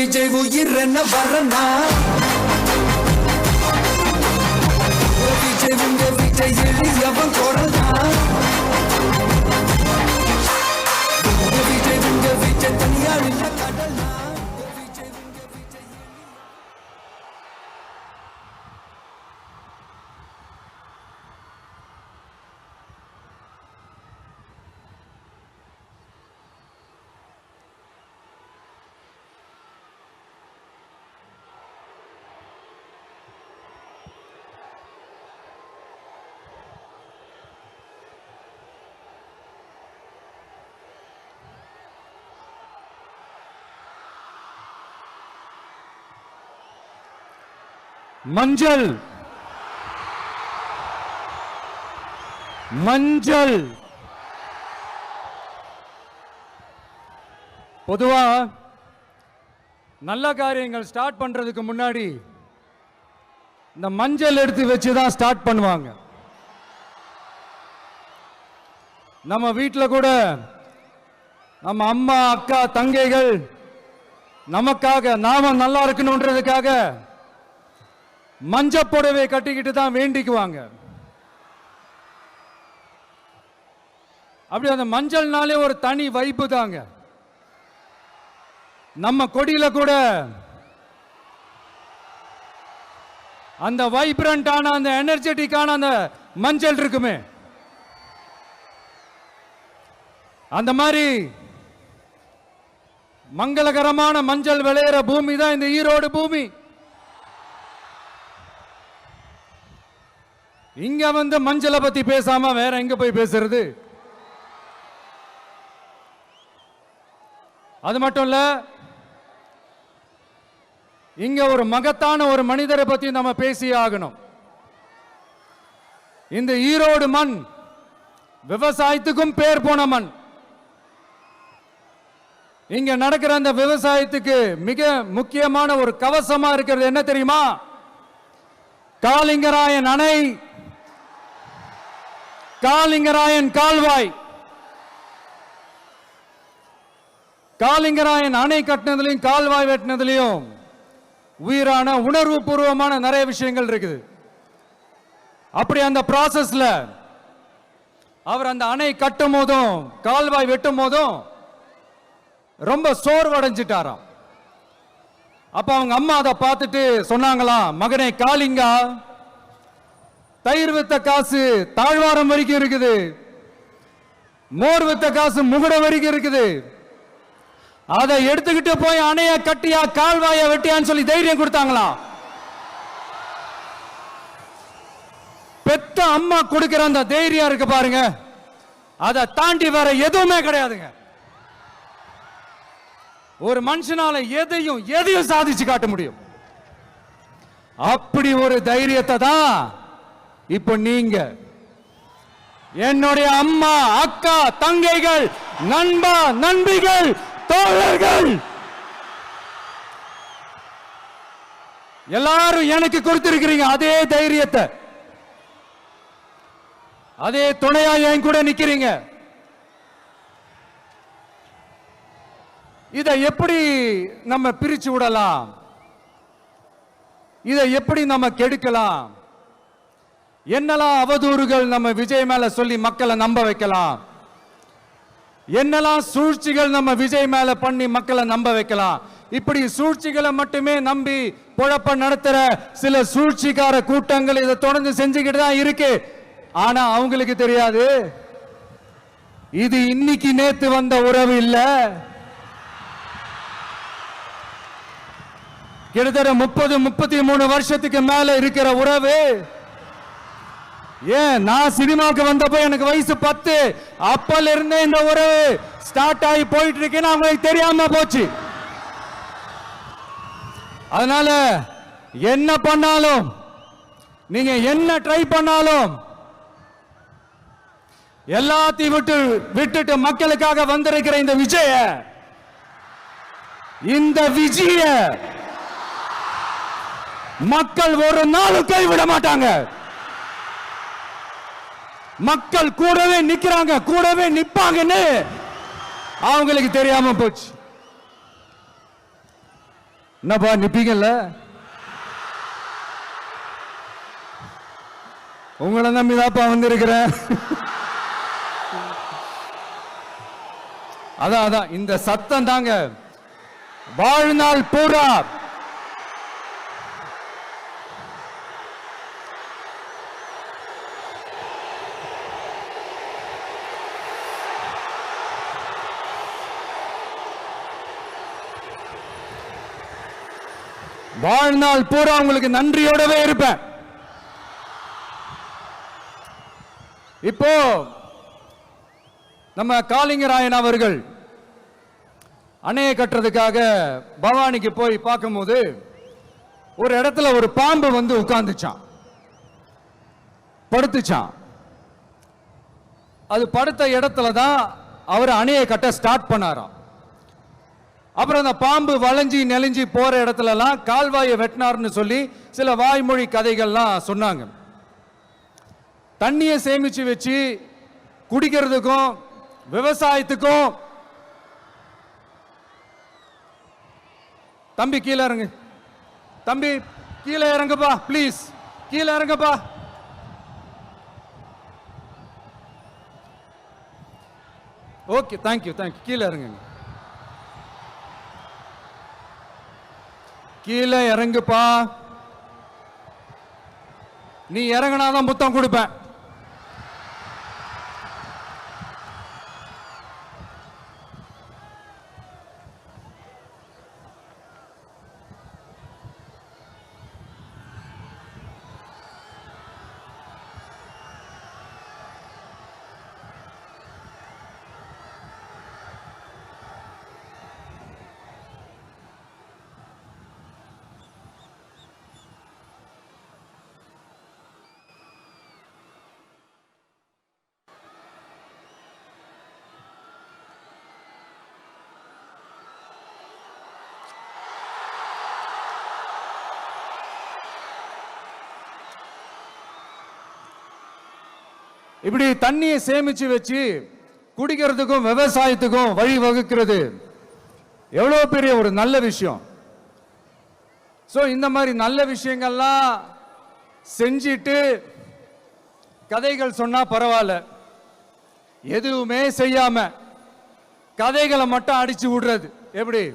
விஜய் உயிர் என்ன வரனா விஜய் உங்க விஜய் எளியவன் குரலா விஜய் உங்க விஜய் தனியார் இல்ல கடலா மஞ்சள் மஞ்சள் பொதுவா நல்ல காரியங்கள் ஸ்டார்ட் பண்றதுக்கு முன்னாடி இந்த மஞ்சள் எடுத்து வச்சுதான் ஸ்டார்ட் பண்ணுவாங்க. நம்ம வீட்டில் கூட நம்ம அம்மா அக்கா தங்கைகள் நமக்காக நாம நல்லா இருக்கணும்ன்றதுக்காக மஞ்சள் புடவை கட்டிக்கிட்டு தான் வேண்டிக்குவாங்க. அப்படி அந்த மஞ்சள்னாலே ஒரு தனி வைப்பு தாங்க. நம்ம கொடியில கூட அந்த வைப்ரண்டான அந்த எனர்ஜெட்டிக்கான அந்த மஞ்சள் இருக்குமே, அந்த மாதிரி மங்களகரமான மஞ்சள் விளையிற பூமி தான் இந்த ஈரோடு பூமி. இங்க வந்து மஞ்சளை பத்தி பேசாம வேற எங்க போய் பேசுறது? அது மட்டும் இல்ல, இங்க ஒரு மகத்தான ஒரு மனிதரை பத்தி நம்ம பேசி ஆகணும். இந்த ஈரோடு மண் விவசாயத்துக்கும் பேர் போன மண். இங்க நடக்கிற அந்த விவசாயத்துக்கு மிக முக்கியமான ஒரு கவசமா இருக்கிறது என்ன தெரியுமா? காலிங்கராயன் அணை, காலிங்கராயன் கால்வாய். காலிங்கராயன் அணை கட்டினதுலையும் கால்வாய் வெட்டினதுலையும் உயிரான உணர்வு பூர்வமான நிறைய விஷயங்கள் இருக்குது. அப்படி அந்த ப்ராசஸ்ல அவர் அந்த அணை கட்டும் போதும் கால்வாய் வெட்டும் போதும் ரொம்ப சோர்வடைஞ்சிட்டாராம். அப்ப அவங்க அம்மா அதை பார்த்துட்டு சொன்னாங்களாம், மகனே காளிங்கா, தயிர் வித்த காசு தாழ்வாரம் வரைக்கும் இருக்குது, மோர் வித்த காசு முகுட வரைக்கும் இருக்குது, அதை எடுத்துக்கிட்டு போய் அணைய கட்டியா கால்வாய வெட்டியான்னு சொல்லி தைரியம் கொடுத்தாங்களாம். பெத்த அம்மா கொடுக்கிற அந்த தைரியம் இருக்கு பாருங்க, அதை தாண்டி வேற எதுவுமே கிடையாதுங்க. ஒரு மனுஷனால எதையும் சாதிச்சு காட்ட முடியும். அப்படி ஒரு தைரியத்தை தான் இப்ப நீங்க என்னுடைய அம்மா அக்கா தங்கைகள் நண்பா நண்பிகள் தோழர்கள் எல்லாரும் எனக்கு கொடுத்திருக்கிறீங்க. அதே தைரியத்தை, அதே துணையா என் கூட நிக்கிறீங்க. இதை எப்படி நம்ம பிரிச்சு விடலாம்? இதை எப்படி நம்ம கெடுக்கலாம்? என்னெல்லாம் அவதூறுகள் நம்ம விஜய் மேல சொல்லி மக்களை நம்ப வைக்கலாம்? என்னெல்லாம் சூழ்ச்சிகள் நம்ம விஜய் மேல பண்ணி மக்களை நம்ப வைக்கலாம்? இப்படி சூழ்ச்சிகளை மட்டுமே நம்பி பொழப்ப நடத்துற சில சூழ்ச்சிக்கார கூட்டங்கள் இதை தொடர்ந்து செஞ்சுக்கிட்டு தான் இருக்கு. ஆனா அவங்களுக்கு தெரியாது, இது இன்னைக்கு நேத்து வந்த உறவு இல்ல. கிட்டத்தட்ட 30-33 வருஷத்துக்கு மேல இருக்கிற உறவு. ஏன் நான் சினிமாவுக்கு வந்தப்போ எனக்கு வயசு 10, அப்பல இருந்தே இந்த உறவு ஸ்டார்ட் ஆகி போயிட்டு இருக்குன்னு அவங்களுக்கு தெரியாம போச்சு. அதனால என்ன பண்ணாலும், நீங்க என்ன ட்ரை பண்ணாலும், எல்லாத்தையும் விட்டுட்டு மக்களுக்காக வந்திருக்கிற இந்த விஜய மக்கள் ஒரு நாளும் கைவிட மாட்டாங்க. மக்கள் கூடவே நிக்கிறாங்க, கூடவே நிப்பாங்கன்னு அவங்களுக்கு தெரியாம போச்சு. என்னப்பா நிப்பீங்கல்ல? உங்களை நம்பிதாப்பா வந்திருக்கிறேன். அதான் இந்த சத்தம் தாங்க வாழ்நாள் பூரா உங்களுக்கு நன்றியோடவே இருப்பேன். இப்போ நம்ம காளிங்கராயன் அவர்கள் அணையை கட்டுறதுக்காக பவானிக்கு போய் பார்க்கும்போது ஒரு இடத்துல ஒரு பாம்பு வந்து உட்கார்ந்துச்சான், படுத்துச்சான். அது படுத்த இடத்துல தான் அவர் அணையை கட்ட ஸ்டார்ட் பண்ணாராம். அப்புறம் அந்த பாம்பு வளைஞ்சி நெளிஞ்சி போற இடத்துல எல்லாம் கால்வாயை வெட்டினார்னு சொல்லி சில வாய்மொழி கதைகள்லாம் சொன்னாங்க. தண்ணியை சேமிச்சு வச்சு குடிக்கிறதுக்கும் விவசாயத்துக்கும். தம்பி கீழே இறங்கு, தம்பி கீழே இறங்குப்பா, ப்ளீஸ் கீழே இறங்குப்பா. ஓகே, தேங்க்யூ கீழே இறங்குங்க, கீழே இறங்குப்பா. நீ இறங்கினாதான் புத்தம் கொடுப்பேன். இப்படி தண்ணியை சேமிச்சு வச்சு குடிக்கிறதுக்கும் விவசாயத்துக்கும் வழி வகுக்கிறது எவ்வளவு பெரிய ஒரு நல்ல விஷயம். சோ இந்த மாதிரி நல்ல விஷயங்கள்லாம் செஞ்சிட்டு கதைகள் சொன்னா பரவாயில்ல, எதுவுமே செய்யாம கதைகளை மட்டும் அடிச்சு விடுறது எப்படி?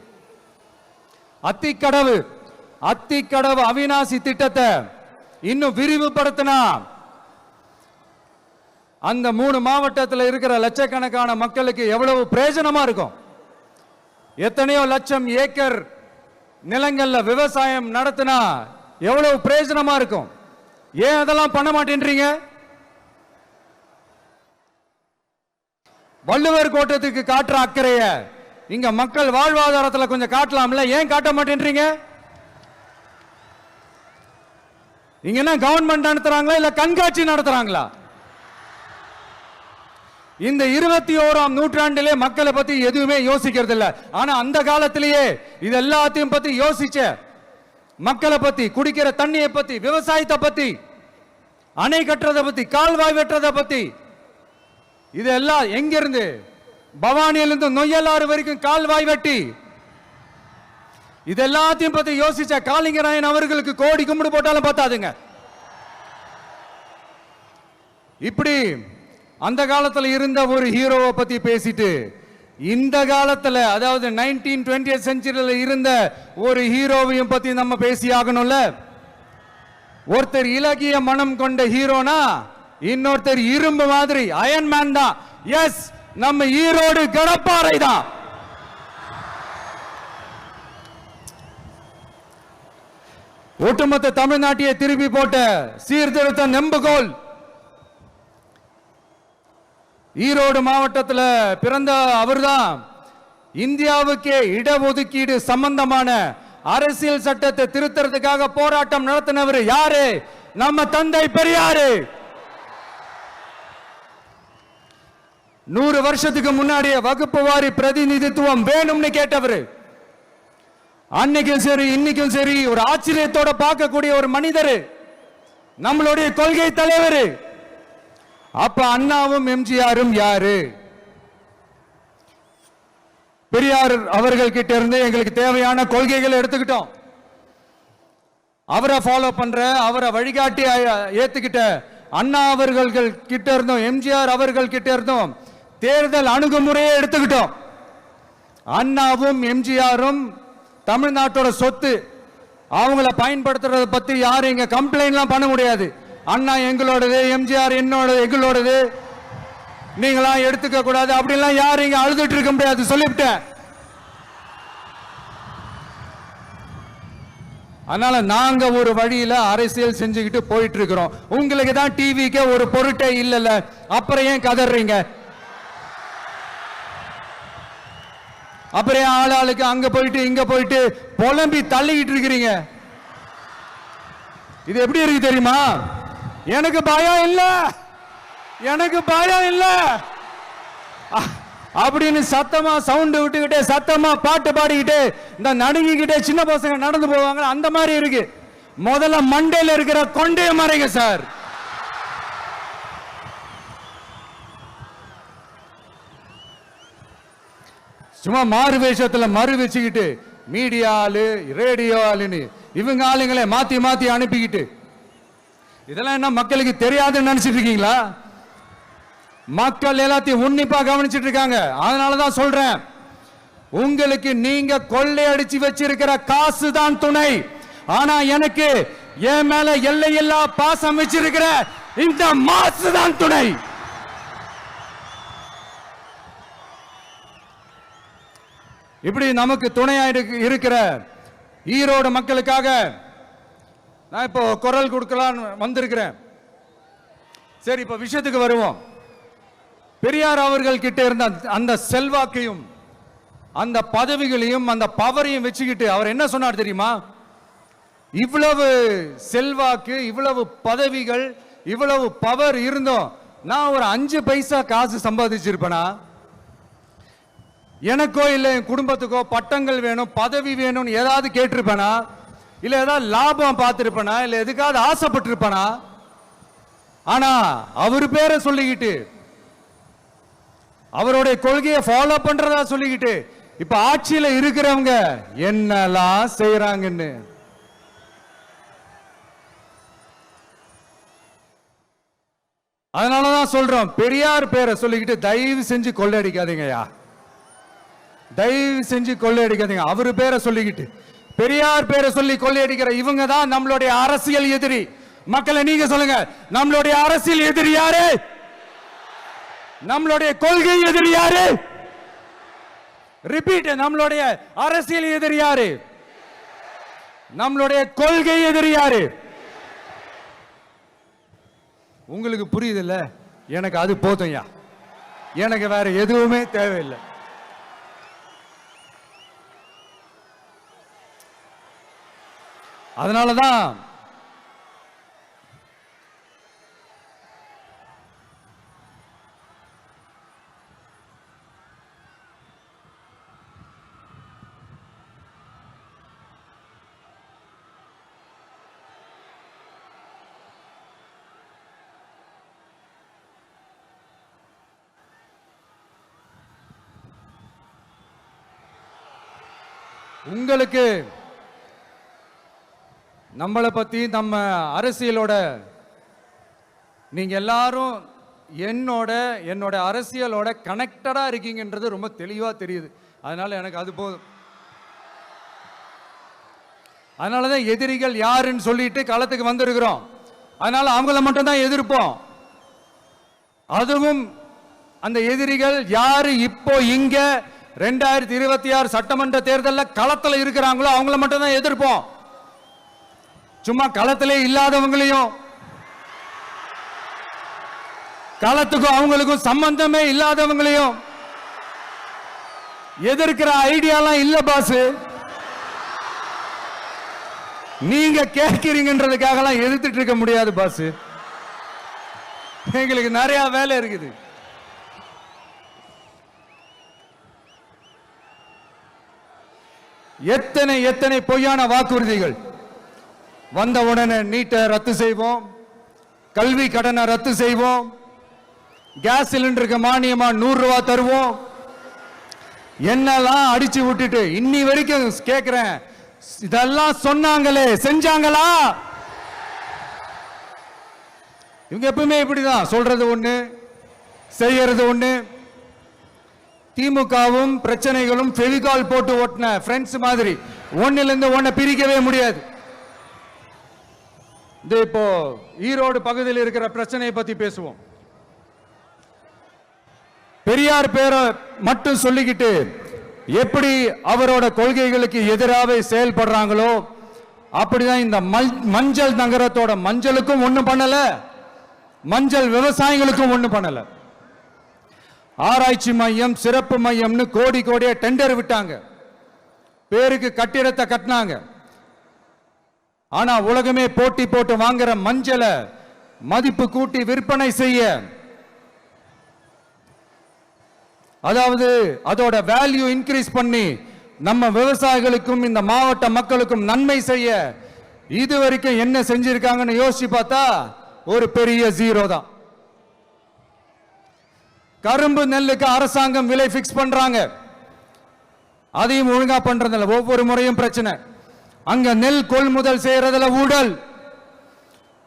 அத்திக்கடவு அவிநாசி திட்டத்தை இன்னும் விரிவுபடுத்தினா அந்த 3 மாவட்டத்தில் இருக்கிற லட்சக்கணக்கான மக்களுக்கு எவ்வளவு பிரயோஜனமா இருக்கும். எத்தனையோ லட்சம் ஏக்கர் நிலங்கள்ல விவசாயம் நடத்தினா எவ்வளவு பிரயோஜனமா இருக்கும். ஏன் அதெல்லாம் பண்ண மாட்டேன்றீங்க? வள்ளுவர் கோட்டத்துக்கு காட்டுற அக்கறைய இங்க மக்கள் வாழ்வாதாரத்தில் கொஞ்சம் காட்டலாம்ல, ஏன் காட்ட மாட்டேன்றீங்க? இங்க என்ன கவர்மெண்ட் நடத்துறாங்களா இல்ல கண்காட்சி நடத்துறாங்களா? இந்த 21ஆம் நூற்றாண்டிலே மக்களை பத்தி எதுவுமே யோசிக்கிறது இல்ல. ஆனா அந்த காலத்திலேயே இது எல்லாத்தையும் பத்தி யோசிச்ச, மக்களை பத்தி, குடிக்கிற தண்ணியை பத்தி, விவசாயத்தை பத்தி, அணை கட்டுறதை பத்தி, கால்வாய் வெட்டுறதை பத்தி, இதெல்லாம் எங்கிருந்து? பவானியிலிருந்து நொய்யலாறு வரைக்கும் கால்வாய் வெட்டி இதெல்லாத்தையும் பத்தி யோசிச்ச காளிங்கராயன் அவர்களுக்கு கோடி கும்பிடு போட்டாலும் பார்த்தாதுங்க. இப்படி அந்த காலத்துல இருந்த ஒரு ஹீரோவை பத்தி பேசிட்டு இந்த காலத்துல, அதாவது 1920th செஞ்சுரியில இருந்த ஒரு ஹீரோவையும் பத்தி நம்ம பேசி ஆகணும்ல. ஒருத்தர் இலகிய மனம் கொண்ட ஹீரோனா இன்னொருத்தர் இரும்பு மாதிரி அயன் மேன் தான். எஸ், நம்ம ஈரோடு கடப்பாறை தான். ஒட்டுமொத்த தமிழ்நாட்டையே திருப்பி போட்ட சீர்திருத்த நெம்புகோல். ஈரோடு மாவட்டத்தில் பிறந்த அவர்தான் இந்தியாவுக்கே இடஒதுக்கீடு சம்பந்தமான அரசியல் சட்டத்தை திருத்தறதுக்காக போராட்டம் நடத்தினவர் யாரு? நம்ம தந்தை பெரியாரு. 100 வருஷத்துக்கு முன்னாடியே வகுப்பு வாரி பிரதிநிதித்துவம் வேணும்னு கேட்டவர். அன்னைக்கும் சரி இன்னைக்கும் சரி ஒரு ஆச்சரியத்தோட பார்க்கக்கூடிய ஒரு மனிதர், நம்மளுடைய கொள்கை தலைவர். அப்ப அண்ணாவும் எம்ஜிஆரும் யாரு? பெரியார் அவர்கள் கிட்ட இருந்து எங்களுக்கு தேவையான கொள்கைகளை எடுத்துக்கிட்டோம். அவரை ஃபாலோ பண்ற, அவரை வழிகாட்டி ஏத்துக்கிட்ட அண்ணா அவர்கள் கிட்ட இருந்தோம், எம்ஜிஆர் அவர்கள் கிட்ட இருந்தோம் தேர்தல் அணுகுமுறையை எடுத்துக்கிட்டோம். அண்ணாவும் எம்ஜிஆரும் தமிழ்நாட்டோட சொத்து, அவங்கள பயன்படுத்துறத பத்தி யாரும் இங்க கம்ப்ளைண்ட்லாம் பண்ண முடியாது. அண்ணா எங்களோடது, எம்ஜிஆர் எங்களோடது, நீங்களா எடுத்துக்க கூடாது அப்படிலாம் யாரும் இங்க அழுதுட்டு இருக்க முடியாது, சொல்லிவிட்டேன். அதனால நாங்க ஒரு வழியில அரசியல் செஞ்சுக்கிட்டு போயிட்டு இருக்கிறோம். உங்களுக்கு தான் டிவிக்கு ஒரு பொருட்டே இல்லல, அப்புறம் ஏன் கதறீங்க? அப்புறம் ஆளாளுக்கு அங்க போயிட்டு இங்க போயிட்டு புலம்பி தள்ளிக்கிட்டு இருக்கிறீங்க. இது எப்படி இருக்கு தெரியுமா? எனக்கு பயம் இல்ல, எனக்கு பயம் இல்ல அப்படின்னு சத்தமா சவுண்ட் விட்டுக்கிட்டே சத்தமா பாட்டு பாடிக்கிட்டு இந்த நடுங்கிக்கிட்டே சின்ன பசங்க நடந்து போவாங்க, அந்த மாதிரி இருக்கு. முதல்ல மண்டையில இருக்கிற கொண்டைய மறைங்க சார். சும்மா மாறு வேஷத்துல மறு வச்சுக்கிட்டு மீடியா ஆளு, ரேடியோ ஆளுன்னு இவங்க ஆளுங்களை மாத்தி மாத்தி அனுப்பிக்கிட்டு இதெல்லாம் என்ன மக்களுக்கு தெரியாதுன்னு நினைச்சிட்டு இருக்கீங்களா? மக்கள் எல்லாத்தையும் உன்னிப்பா கவனிச்சிட்டு இருக்காங்க. அதனாலதான் சொல்றேன், உங்களுக்கு நீங்க கொள்ளையடிச்சு வச்சிருக்கிற காசு தான் துணை, ஆனா எனக்கு என் மேல எல்லையில்லா பாசம் வச்சிருக்கிற இந்த மாசு தான் துணை. இப்படி நமக்கு துணையா இருக்கிற ஈரோடு மக்களுக்காக நான் இப்போ குரல் கொடுக்கலான்னு வந்திருக்கிறேன். சரி, இப்ப விஷயத்துக்கு வருவோம். பெரியார் அவர்கள் கிட்ட இருந்த அந்த செல்வாக்கையும் அந்த பதவிகளையும் அந்த பவரையும் வச்சுக்கிட்டு அவர் என்ன சொன்னார் தெரியுமா? இவ்வளவு செல்வாக்கு, இவ்வளவு பதவிகள், இவ்வளவு பவர் இருந்தோம் நான் ஒரு 5 பைசா காசு சம்பாதிச்சிருப்பேனா? எனக்கோ இல்ல என் குடும்பத்துக்கோ பட்டங்கள் வேணும், பதவி வேணும்னு ஏதாவது கேட்டிருப்பேனா? இல்ல ஏதாவது லாபம் பார்த்திருப்பேனா? இல்ல எதுக்காவது ஆசைப்பட்டிருப்பேனா? ஆனா அவர் பேரை சொல்லிக்கிட்டு அவருடைய கொள்கையை ஃபாலோ பண்றதா சொல்லிக்கிட்டு இப்ப ஆட்சியில இருக்கிறவங்க என்னெல்லாம் செய்யறாங்கன்னு அதனாலதான் சொல்றோம், பெரியார் பேரை சொல்லிக்கிட்டு தயவு செஞ்சு கொள்ளையடிக்காதீங்கயா, தயவு செஞ்சு கொள்ளையடிக்காதீங்க. அவரு பேரை சொல்லிக்கிட்டு பெரியார் பேரை சொல்லி கொள்ளையடிக்கிற இவங்க தான் நம்மளுடைய அரசியல் எதிரி. மக்களை நீங்க சொல்லுங்க, நம்மளுடைய அரசியல் எதிரி யாரு? நம்மளுடைய கொள்கை எதிரி யாரு? ரிப்பீட், நம்மளுடைய அரசியல் எதிரி யாரு? நம்மளுடைய கொள்கை எதிரி யாரு? உங்களுக்கு புரியுதுல்ல? எனக்கு அது போதும்யா, எனக்கு வேற எதுவுமே தேவையில்லை. அதனாலதான் உங்களுக்கு நம்மளை பத்தி, நம்ம அரசியலோட நீங்க எல்லாரும் என்னோட அரசியலோட கனெக்டடா இருக்கீங்கன்றது ரொம்ப தெளிவா தெரியுது. அதனால எனக்கு அது போதும். அதனாலதான் எதிரிகள் யாருன்னு சொல்லிட்டு களத்துக்கு வந்திருக்கிறோம். அதனால அவங்கள மட்டும் தான் எதிர்ப்போம். அதுவும் அந்த எதிரிகள் யாரு இப்போ இங்க 2026 சட்டமன்ற தேர்தலில் களத்துல இருக்கிறாங்களோ அவங்கள மட்டும் தான் எதிர்ப்போம். சும்மா களத்திலே இல்லாதவங்களையும், களத்துக்கும் அவங்களுக்கும் சம்பந்தமே இல்லாதவங்களையும் எதிர்க்கிற ஐடியாலாம் இல்ல பாஸ். நீங்க கேட்கிறீங்கன்றதுக்காக எதிர்த்துட்டு இருக்க முடியாது பாஸ். எங்களுக்கு நிறைய வேலை இருக்குது. எத்தனை எத்தனை பொய்யான வாக்குறுதிகள். வந்த உடனே நீட்டை ரத்து செய்வோம், கல்வி கடனை ரத்து செய்வோம், கேஸ் சிலிண்டருக்கு மானியமா 100 ரூபாய் தருவோம், என்னெல்லாம் அடிச்சு விட்டுட்டு இன்னி வரைக்கும் கேட்கிறேன், இதெல்லாம் சொன்னாங்களே செஞ்சாங்களா? இவங்க எப்பவுமே இப்படிதான், சொல்றது ஒண்ணு செய்யறது ஒண்ணு. திமுகவும் பிரச்சனைகளும் ஃபெவிகால் போட்டு ஓட்டின ஃப்ரெண்ட்ஸ் மாதிரி ஒன்னில இருந்து ஒன்ன பிரிக்கவே முடியாது. இப்போ ஈரோடு பகுதியில் இருக்கிற பிரச்சனையை பத்தி பேசுவோம். பெரியார் பேரை மட்டும் சொல்லிக்கிட்டு எப்படி அவரோட கொள்கைகளுக்கு எதிராக செயல்படுறாங்களோ அப்படிதான் இந்த மஞ்சள் நகரத்தோட மஞ்சளுக்கும் ஒண்ணும் பண்ணல, மஞ்சள் விவசாயிகளுக்கும் ஒண்ணும் பண்ணல. ஆராய்ச்சி மையம், சிறப்பு மையம்னு கோடி கோடியா டெண்டர் விட்டாங்க, பேருக்கு கட்டிடத்தை கட்டினாங்க. ஆனா உலகமே போட்டி போட்டு வாங்குற மஞ்சளை மதிப்பு கூட்டி விற்பனை செய்ய, அதாவது அதோட வேல்யூ இன்க்ரீஸ் பண்ணி நம்ம விவசாயிகளுக்கும் இந்த மாவட்ட மக்களுக்கும் நன்மை செய்ய இதுவரைக்கும் என்ன செஞ்சிருக்காங்கன்னு யோசிச்சு பார்த்தா ஒரு பெரிய ஜீரோ தான். கரும்பு நெல்லுக்கு அரசாங்கம் விலை பிக்ஸ் பண்றாங்க, அதையும் ஒழுங்கா பண்றதில்ல, ஒவ்வொரு முறையும் பிரச்சனை. அங்க நெல் கொள்முதல் செய்யறதுல ஊழல்.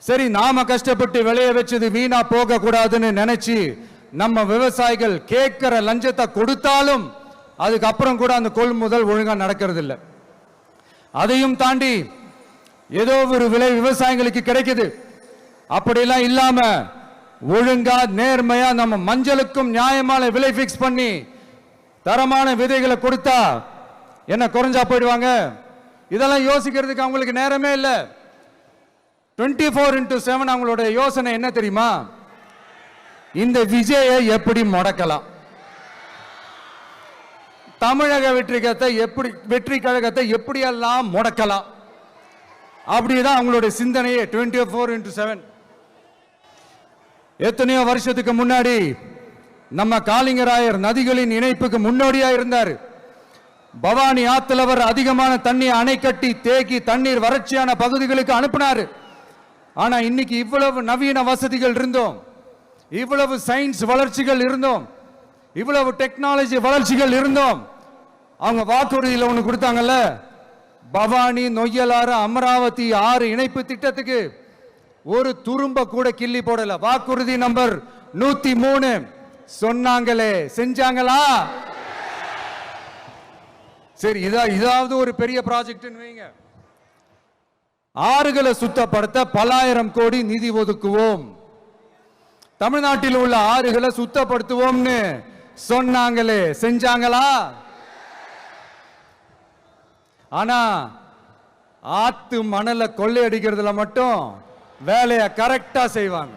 சரி, நாம கஷ்டப்பட்டு விளைய வச்சது வீணா போக கூடாதுன்னு நினைச்சு நம்ம விவசாயிகள் கேட்கிற லஞ்சத்தை கொடுத்தாலும் அதுக்கப்புறம் கூட அந்த கொள்முதல் ஒழுங்கா நடக்கிறது இல்லை. அதையும் தாண்டி ஏதோ ஒரு விலை விவசாயிகளுக்கு கிடைக்குது. அப்படியெல்லாம் இல்லாம ஒழுங்கா நேர்மையா நம்ம மஞ்சளுக்கும் நியாயமான விலை பிக்ஸ் பண்ணி தரமான விதைகளை கொடுத்தா என்ன குறைஞ்சா போயிடுவாங்க? இதெல்லாம் யோசிக்கிறதுக்கு அவங்களுக்கு நேரமே இல்லை. 24x7 அவங்களோட யோசனை என்ன தெரியுமா? இந்த விஜயை எப்படி முடக்கலாம், தமிழக வெற்றி கழகத்தை எப்படியெல்லாம் முடக்கலாம், அப்படிதான் அவங்களுடைய சிந்தனையே 24x7. எத்தனையோ வருஷத்துக்கு முன்னாடி நம்ம காளிங்கராயர் நதிகளின் இணைப்புக்கு முன்னோடியா இருந்தார். பவானி ஆத்துல அவர் அதிகமான தண்ணி அணை கட்டி தேக்கி தண்ணீர் வறட்சியான பகுதிகளுக்கு அனுப்பினார். ஆனா இன்னைக்கு இவ்வளவு நவீன வசதிகள் இருந்தோம், இவ்வளவு சயின்ஸ் வளர்ச்சிகள் இருந்தோம், இவ்வளவு டெக்னாலஜி வளர்ச்சிகள் இருந்தோம், அவங்க வாக்குறுதியில் ஒன்று கொடுத்தாங்கல்ல, பவானி நொய்யலாறு அமராவதி 6 இணைப்பு திட்டத்துக்கு ஒரு துரும்ப கூட கிள்ளி போடல. வாக்குறுதி நம்பர் 103 சொன்னாங்களே செஞ்சாங்களா? சரி, இதாவது ஒரு பெரிய ப்ராஜெக்ட் வைங்க. ஆறுகளை சுத்தப்படுத்த பல ஆயிரம் கோடி நிதி ஒதுக்குவோம், தமிழ்நாட்டில் உள்ள ஆறுகளை சுத்தப்படுத்துவோம்னு சொன்னாங்களே செஞ்சாங்களா? ஆனா ஆத்து மணலை கொள்ளையடிக்கிறதுல மட்டும் வேலையை கரெக்டா செய்வாங்க.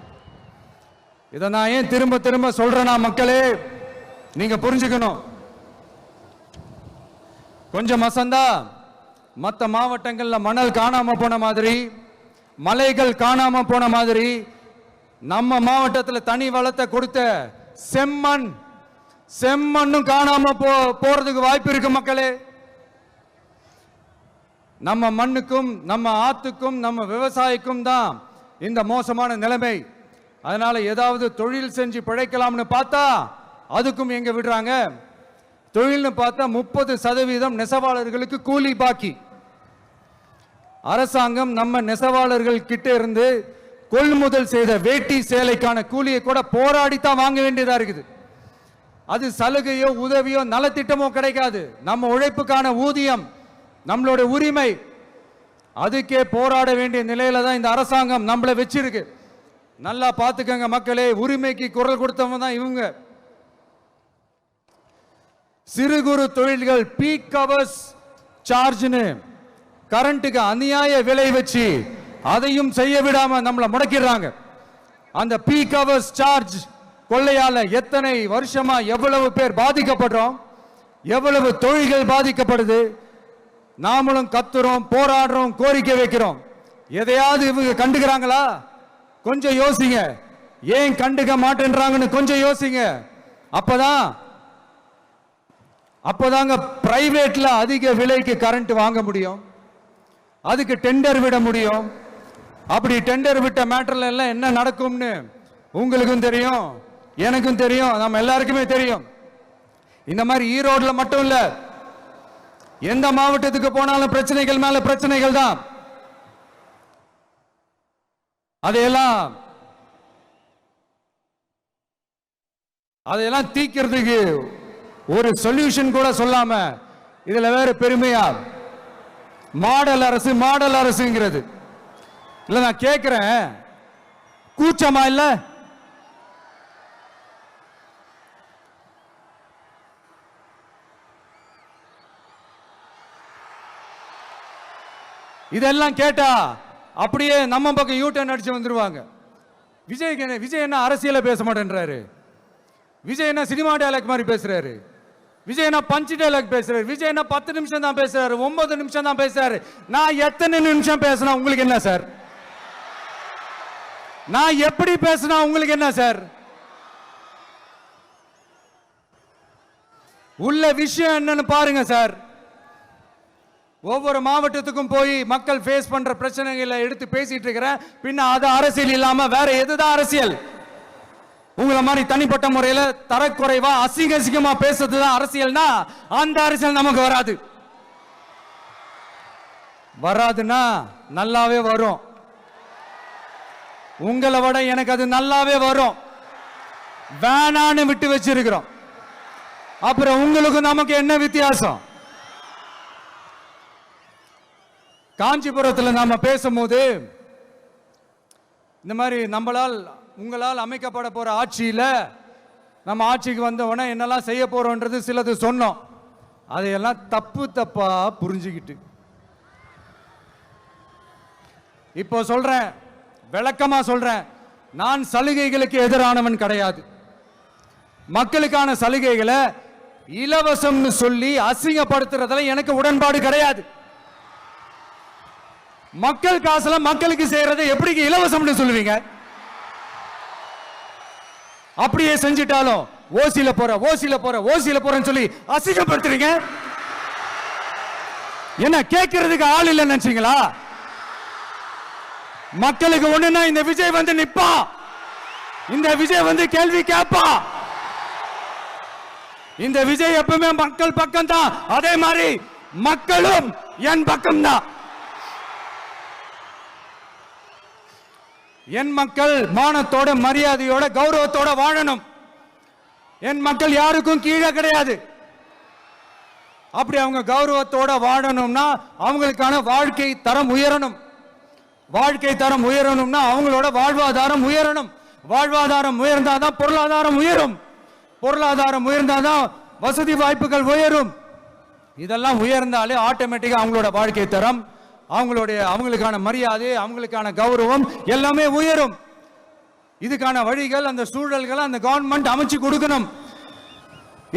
இதை நான் ஏன் திரும்ப திரும்ப சொல்றேன்னா, மக்களே நீங்க புரிஞ்சுக்கணும். கொஞ்சம் மசந்தா மற்ற மாவட்டங்கள்ல மணல் காணாம போன மாதிரி, மலைகள் காணாம போன மாதிரி, நம்ம மாவட்டத்தில் தனி வளத்தை கொடுத்த செம்மண்ணும் காணாம போறதுக்கு வாய்ப்பு இருக்கு மக்களே. நம்ம மண்ணுக்கும் நம்ம ஆத்துக்கும் நம்ம விவசாயிக்கும் தான் இந்த மோசமான நிலைமை. அதனால ஏதாவது தொழில் செஞ்சு பிழைக்கலாம்னு பார்த்தா அதுக்கும் எங்க விடுறாங்க? தொழில்னு பார்த்தா 30% நெசவாளர்களுக்கு கூலி பாக்கி. அரசாங்கம் நம்ம நெசவாளர்கள் கிட்ட இருந்து கொள்முதல் செய்த வேட்டி சேலைக்கான கூலியை கூட போராடித்தான் வாங்க வேண்டியதா இருக்குது. அது சலுகையோ உதவியோ நலத்திட்டமோ கிடைக்காது. நம்ம உழைப்புக்கான ஊதியம், நம்மளோட உரிமை, அதுக்கே போராட வேண்டிய நிலையில தான் இந்த அரசாங்கம் நம்மளை வச்சிருக்கு. நல்லா பார்த்துக்கங்க மக்களே, உரிமைக்கு குரல் கொடுத்தவங்க தான் இவங்க. சிறு குறு தொழில்கள் பீக் ஹவர்ஸ் சார்ஜ்னு கரண்ட்டுக்கு அநியாய விலை வச்சு அதையும் செய்ய விடாம நம்மளை முடக்கிறாங்க. அந்த பீக் ஹவர்ஸ் சார்ஜ் கொள்ளையால எத்தனை வருஷமா எவ்வளவு பேர் பாதிக்கப்படுறோம், எவ்வளவு தொழில்கள் பாதிக்கப்படுது. நாமளும் கத்துறோம், போராடுறோம், கோரிக்கை வைக்கிறோம். எதையாவது இவங்க கண்டுக்கிறாங்களா? கொஞ்சம் யோசிங்க. ஏன் கண்டுக்க மாட்டேன்றாங்கன்னு கொஞ்சம் யோசிங்க. அப்பதாங்க பிரைவேட்ல அதிக விலைக்கு கரண்ட் வாங்க முடியும், அதுக்கு டெண்டர் விட முடியும். அப்படி டெண்டர் விட்ட மேட்டர்ல எல்லாம் என்ன நடக்கும்னு உங்களுக்கும் தெரியும், எனக்கும் தெரியும், நம்ம எல்லாருக்குமே தெரியும். இந்த மாதிரி ஈரோடுல மட்டும் இல்ல, எந்த மாவட்டத்துக்கு போனாலும் பிரச்சனைகள் மேல பிரச்சனைகள் தான். அதையெல்லாம் தீக்கிறதுக்கு ஒரு சொல்யூஷன் கூட சொல்லாம இதுல வேற பெருமையா மாடல் அரசு மாடல் அரசுங்கிறது. இல்ல நான் கேட்கிறேன், கூச்சமா இல்ல? இதெல்லாம் கேட்டா அப்படியே நம்ம பக்கம் யூட்டர்ன் அடிச்சு வந்துருவாங்க. விஜய் என்ன அரசியல பேச மாட்டேன்றாரு, விஜய் என்ன சினிமா டயலாக் மாதிரி பேசுறாரு, விஜய் என்ன பஞ்ச் டயலாக் பேசுறாரு, விஜய் என்ன 10 நிமிஷம் தான் பேசுறாரு, 9 நிமிஷம் தான் பேசுறாரு. நான் எத்தனை நிமிஷம் பேசினா உங்களுக்கு என்ன சார்? நான் எப்படி பேசினா உங்களுக்கு என்ன சார்? உள்ள விஷயம் என்னன்னு பாருங்க சார். ஒவ்வொரு மாவட்டத்துக்கும் போய் மக்கள் ஃபேஸ் பண்ற பிரச்சனைகளை எடுத்து பேசிட்டு இருக்கிறேன். பின்ன அது அரசியல் இல்லாம வேற எதுதான் அரசியல்? உங்களை மாதிரி தனிப்பட்ட முறையில் தரக்குறைவா அசிங்கமா பேசுறதுதான் அரசியல்னா அந்த அரசியல் நமக்கு வராது. வராதுன்னா நல்லாவே வரும். உங்களை விட எனக்கு அது நல்லாவே வரும். வேணான்னு விட்டு வச்சிருக்கிறோம். அப்புறம் உங்களுக்கு நமக்கு என்ன வித்தியாசம்? காஞ்சிபுரத்தில் நாம பேசும்போது இந்த மாதிரி உங்களால் அமைக்கப்பட போற ஆட்சியில நம்ம ஆட்சிக்கு வந்த உடனே என்னெல்லாம் செய்ய போறோம்ன்றது சிலது சொன்னோம். அதையெல்லாம் தப்பா புரிஞ்சுக்கிட்டு இப்போ சொல்றேன், விளக்கமா சொல்றேன், நான் சலுகைகளுக்கு எதிரானவன் கிடையாது. மக்களுக்கான சலுகைகளை இலவசம்னு சொல்லி அசிங்கப்படுத்துறதுல எனக்கு உடன்பாடு கிடையாது. மக்கள் காசுல மக்களுக்கு செய்யறதை எப்படி இலவசம்னு சொல்லுவீங்க? அப்படியே செஞ்சிட்டாலும் ஓசில போறேன்னு சொல்லி அசிங்கப்படுத்துறீங்க. என்ன கேட்கறதுக்கு ஆள் இல்லைன்னு நினைச்சீங்களா? மக்களுக்கு ஒண்ணுன்னா இந்த விஜய் வந்து நிப்பா, இந்த விஜய் வந்து கேள்வி கேட்பா. இந்த விஜய் எப்பவுமே மக்கள் பக்கம் தான், அதே மாதிரி மக்களும் என் பக்கம் தான். என் மக்கள் மானத்தோட மரியாதையோட கௌரவத்தோட வாழணும். என் மக்கள் யாருக்கும் கீழே கிடையாது. அப்படி அவங்க கௌரவத்தோட வாழணும்னா அவங்களுக்கான வாழ்க்கை தரம் உயரணும். வாழ்க்கை தரம் உயரணும்னா அவங்களோட வாழ்வாதாரம் உயரணும். வாழ்வாதாரம் உயர்ந்தாதான் பொருளாதாரம் உயரும். பொருளாதாரம் உயர்ந்தாதான் வசதி வாய்ப்புகள் உயரும். இதெல்லாம் உயர்ந்தாலே ஆட்டோமேட்டிக்கா அவங்களோட வாழ்க்கை தரம், அவங்களுக்கான மரியாதை, அவங்களுக்கான கௌரவம் எல்லாமே உயரும். இதுக்கான வழிகள், அந்த சூழல்களை அந்த கவர்மெண்ட் அமைச்சு கொடுக்கணும்.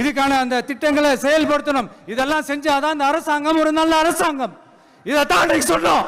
இதுக்கான அந்த திட்டங்களை செயல்படுத்தணும். இதெல்லாம் செஞ்சாதான் அந்த அரசாங்கம் ஒரு நல்ல அரசாங்கம். இதைத்தான் சொன்னோம்.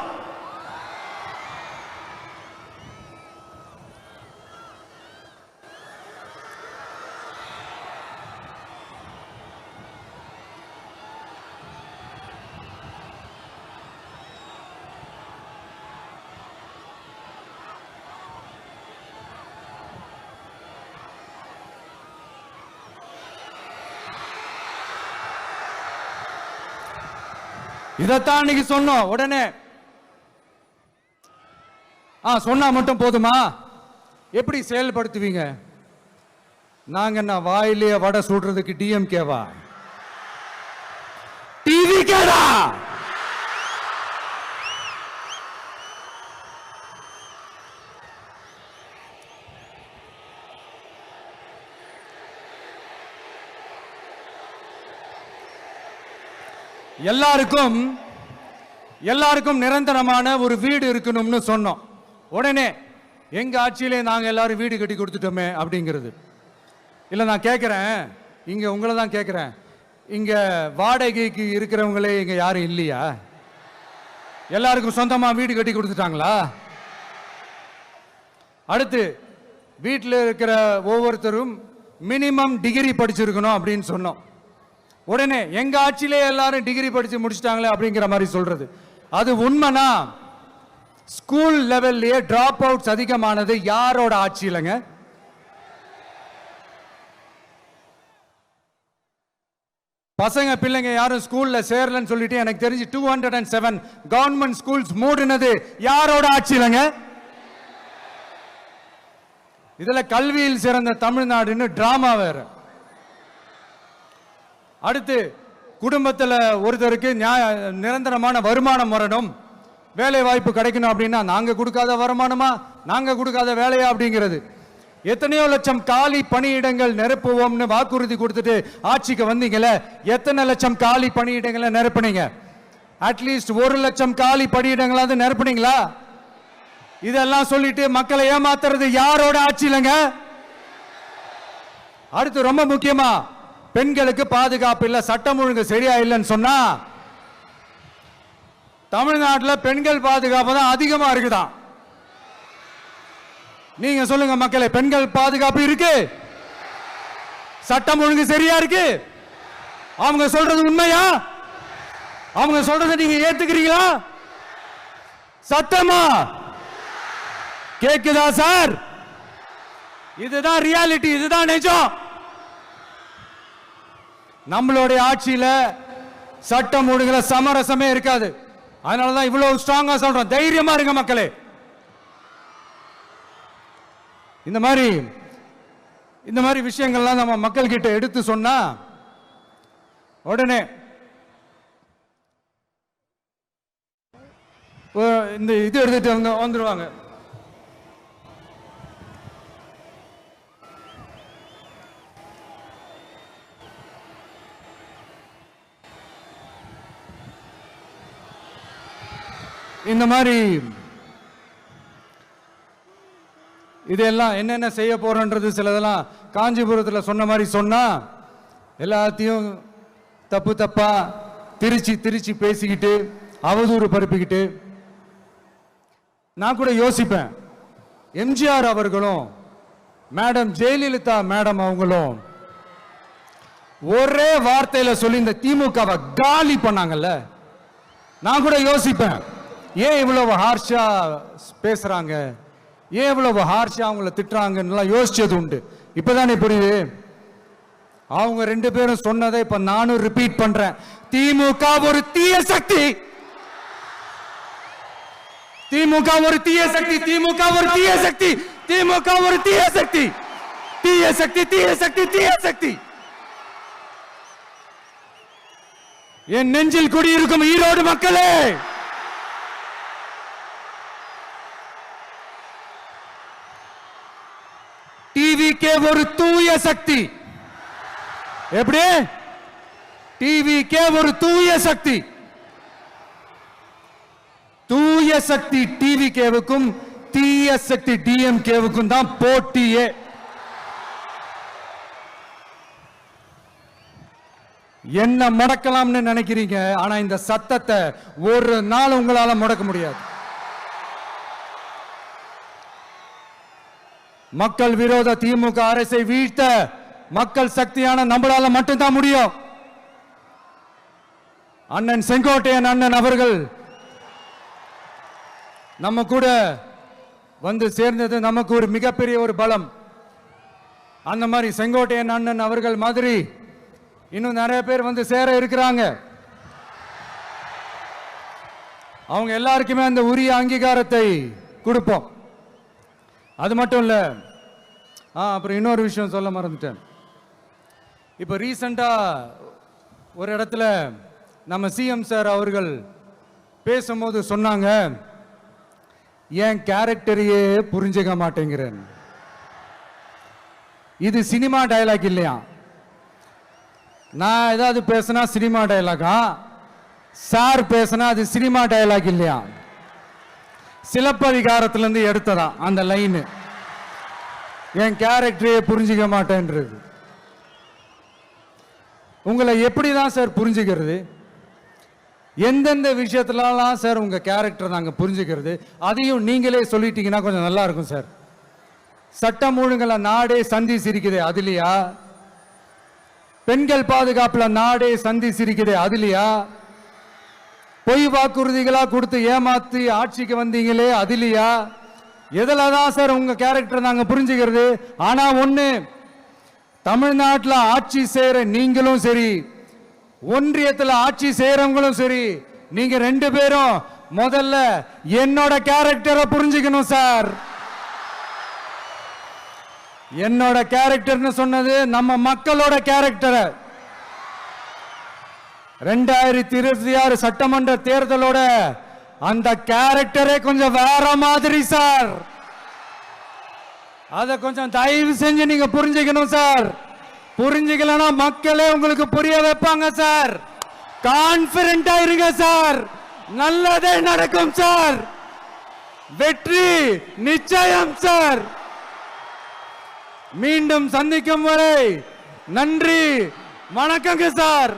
இதைத்தான் இன்னைக்கு சொன்னோம். உடனே சொன்னா மட்டும் போதுமா? எப்படி செயல்படுத்துவீங்க? நாங்க என்ன வாயிலேயே வடை சுடுறதுக்கு டிஎம்கேவா? டிவிகேடா? எல்லாருக்கும் நிரந்தரமான ஒரு வீடு இருக்கணும்னு சொன்னோம். உடனே எங்க ஆட்சியிலே நாங்க எல்லாரும் வீடு கட்டி கொடுத்துட்டோமே அப்படிங்கிறது இல்ல. நான் கேட்கிறேன், இங்க உங்களை தான் கேட்கிறேன், இங்க வாடகைக்கு இருக்கிறவங்களே இங்க யாரும் இல்லையா? எல்லாருக்கும் சொந்தமா வீடு கட்டி கொடுத்துட்டாங்களா? அடுத்து வீட்டில் இருக்கிற ஒவ்வொருத்தரும் மினிமம் டிகிரி படிச்சிருக்கணும் அப்படின்னு சொன்னோம். உடனே எங்க ஆட்சியிலே எல்லாரும் டிகிரி படிச்சு முடிச்சிட்டாங்களே அப்படிங்கிற மாதிரி சொல்றது அது உண்மைனா? ஸ்கூல் லெவல்லையே டிராப் அவுட்ஸ் அதிகமானது யாரோட ஆட்சியிலங்க? பசங்க பிள்ளைங்க யாரும் ஸ்கூல்ல சேரலன்னு சொல்லிட்டு எனக்கு தெரிஞ்சு 207 கவர்மெண்ட் ஸ்கூல்ஸ் மூடினது யாரோட ஆட்சியிலங்க? இதுல கல்வியில் சிறந்த தமிழ்நாடுன்னு டிராமா வேற. அடுத்து குடும்பத்தில் ஒருத்தருக்கு நிரந்தரமான வருமானம் வரணும், வேலை வாய்ப்பு கிடைக்கணும் அப்படின்னா நாங்க கொடுக்காத வருமானமா, நாங்க கொடுக்காத வேலையா அப்படிங்கிறது. எத்தனையோ லட்சம் காலி பணியிடங்கள் நிரப்புவோம்னு வாக்குறுதி கொடுத்துட்டு ஆட்சிக்கு வந்தீங்கல்ல, எத்தனை லட்சம் காலி பணியிடங்களை நிரப்புனீங்க? அட்லீஸ்ட் 1 லட்சம் காலி பணியிடங்களாவது நிரப்புனீங்களா? இதெல்லாம் சொல்லிட்டு மக்களை ஏமாத்துறது யாரோட ஆட்சியிலங்க? அடுத்து ரொம்ப முக்கியமா, பெண்களுக்கு பாதுகாப்பு இல்ல, சட்டம் ஒழுங்கு சரியா இல்லைன்னு சொன்னா தமிழ்நாட்டில் பெண்கள் பாதுகாப்பு தான் அதிகமா இருக்குதான். நீங்க சொல்லுங்க மக்களே, பெண்கள் பாதுகாப்பு இருக்கு? சட்டம் ஒழுங்கு சரியா இருக்கு? அவங்க சொல்றது உண்மையா? அவங்க சொல்றதை நீங்க ஏத்துக்கிறீங்களா? சத்தமா கேக்குதா சார்? இதுதான் ரியாலிட்டி, இதுதான் நிஜம். நம்மளுடைய ஆட்சியில சட்டம் ஒழுங்குல சமரசமே இருக்காது. அதனாலதான் இவ்வளவு ஸ்ட்ராங்கா சொல்றோம், தைரியமா இருங்க மக்களே. இந்த மாதிரி விஷயங்கள்லாம் நம்ம மக்கள் கிட்ட எடுத்து சொன்னா உடனே இந்த இது எடுத்துட்டு வந்துருவாங்க. இந்த மாதிரி இதெல்லாம் என்னென்ன செய்ய போறோன்றது சிலதெல்லாம் காஞ்சிபுரத்தில் சொன்ன மாதிரி சொன்னா எல்லாத்தையும் தப்பா திருச்சி பேசிக்கிட்டு அவதூறு பரப்பிக்கிட்டு. நான் கூட யோசிப்பேன், எம்ஜிஆர் அவர்களும் மேடம் ஜெயலலிதா மேடம் அவங்களும் ஒரே வார்த்தையில சொல்லி இந்த திமுகவை காலி பண்ணாங்கல்ல. நான் கூட யோசிப்பேன், ஏன் இவ்வளவு ஹார்ஷா பேசுறாங்க, ஏன் இவ்வளவு ஹார்ஷா அவங்கள திட்டுறாங்கன்னு யோசிச்சது உண்டு. இப்பதானே புரியுது. அவங்க 2 பேரும் சொன்னதை இப்ப நானும் ரிப்பீட் பண்றேன். திமுக ஒரு தீய சக்தி, திமுக ஒரு தீய சக்தி, திமுக ஒரு தீய சக்தி, திமுக ஒரு தீய சக்தி, தீய சக்தி, தீய சக்தி, தீய சக்தி. என் நெஞ்சில் குடியிருக்கும் ஈரோடு மக்களே, டிவிகே ஒரு தூய சக்தி. எப்படி? டிவிகே ஒரு தூய சக்தி. தூய சக்தி டிவிகேவுக்கும் தீய சக்தி டிஎம்கேவுக்கும் தான் போட்டியே. என்ன முடக்கலாம்னு நினைக்கிறீங்க, ஆனா இந்த சத்தத்தை ஒரு நாள் உங்களால முடக்க முடியாது. மக்கள் விரோத திமுக அரசை வீழ்த்த மக்கள் சக்தியான நம்மளால மட்டும்தான் முடியும். அண்ணன் செங்கோட்டையன் அண்ணன் அவர்கள் நம்ம கூட வந்து சேர்ந்தது நமக்கு ஒரு மிகப்பெரிய ஒரு பலம். அந்த மாதிரி செங்கோட்டையன் அண்ணன் அவர்கள் மாதிரி இன்னும் நிறைய பேர் வந்து சேர இருக்கிறாங்க. அவங்க எல்லாருக்குமே அந்த உரிய அங்கீகாரத்தை கொடுப்போம். அது மட்டும் இல்ல, அப்புறம் இன்னொரு விஷயம் சொல்ல மறந்துட்டேன். இப்போ ரீசண்டா ஒரு இடத்துல நம்ம சிஎம் சார் அவர்கள் பேசும்போது சொன்னாங்க, என் கேரக்டரையே புரிஞ்சுக்க மாட்டேங்கிறேன். இது சினிமா டயலாக் இல்லையா? நான் ஏதாவது பேசினா சினிமா டயலாகா? சார் பேசினா அது சினிமா டயலாக் இல்லையா? சிலப்பதிகாரத்திலிருந்து எடுத்ததா அந்த லைன். என் கேரக்டரையே புரிஞ்சுக்க மாட்டேன்றது. உங்களை எப்படிதான் சார் புரிஞ்சுக்கிறது? எந்தெந்த விஷயத்துலலாம் சார் உங்க கேரக்டர் நாங்க புரிஞ்சுக்கிறது? அதையும் நீங்களே சொல்லிட்டீங்கன்னா கொஞ்சம் நல்லா இருக்கும் சார். சட்டம் ஒழுங்குல நாடே சந்தி சிரிக்குது, அதுலயா? பெண்கள் பாதுகாப்புல நாடே சந்தி சிரிக்குது, அதுலயா? பொய் வாக்குறுதிகளா கொடுத்து ஏமாத்தி ஆட்சிக்கு வந்தீங்களே, அதுலயா? எதுலதான் சார் உங்க கேரக்டர் நாங்க புரிஞ்சுக்கிறது? ஆனா ஒண்ணு, தமிழ்நாட்டில் ஆட்சி செய்யற நீங்களும் சரி, ஒன்றியத்தில் ஆட்சி செய்யறவங்களும் சரி, நீங்க 2 பேரும் முதல்ல என்னோட கேரக்டரை புரிஞ்சுக்கணும் சார். என்னோட கேரக்டர்னு சொன்னது நம்ம மக்களோட கேரக்டரை. 2026 சட்டமன்ற தேர்தலோட அந்த கேரக்டரே கொஞ்சம் வேற மாதிரி சார். அத கொஞ்சம் தயவு செஞ்சு நீங்க புரிஞ்சுக்கணும் சார். புரிஞ்சுக்கலனா மக்களே உங்களுக்கு புரிய வைப்பாங்க சார். கான்பிடென்ட்டா இருங்க சார். நல்லதே நடக்கும் சார். வெற்றி நிச்சயம் சார். மீண்டும் சந்திக்கும் வரை நன்றி, வணக்கங்க சார்.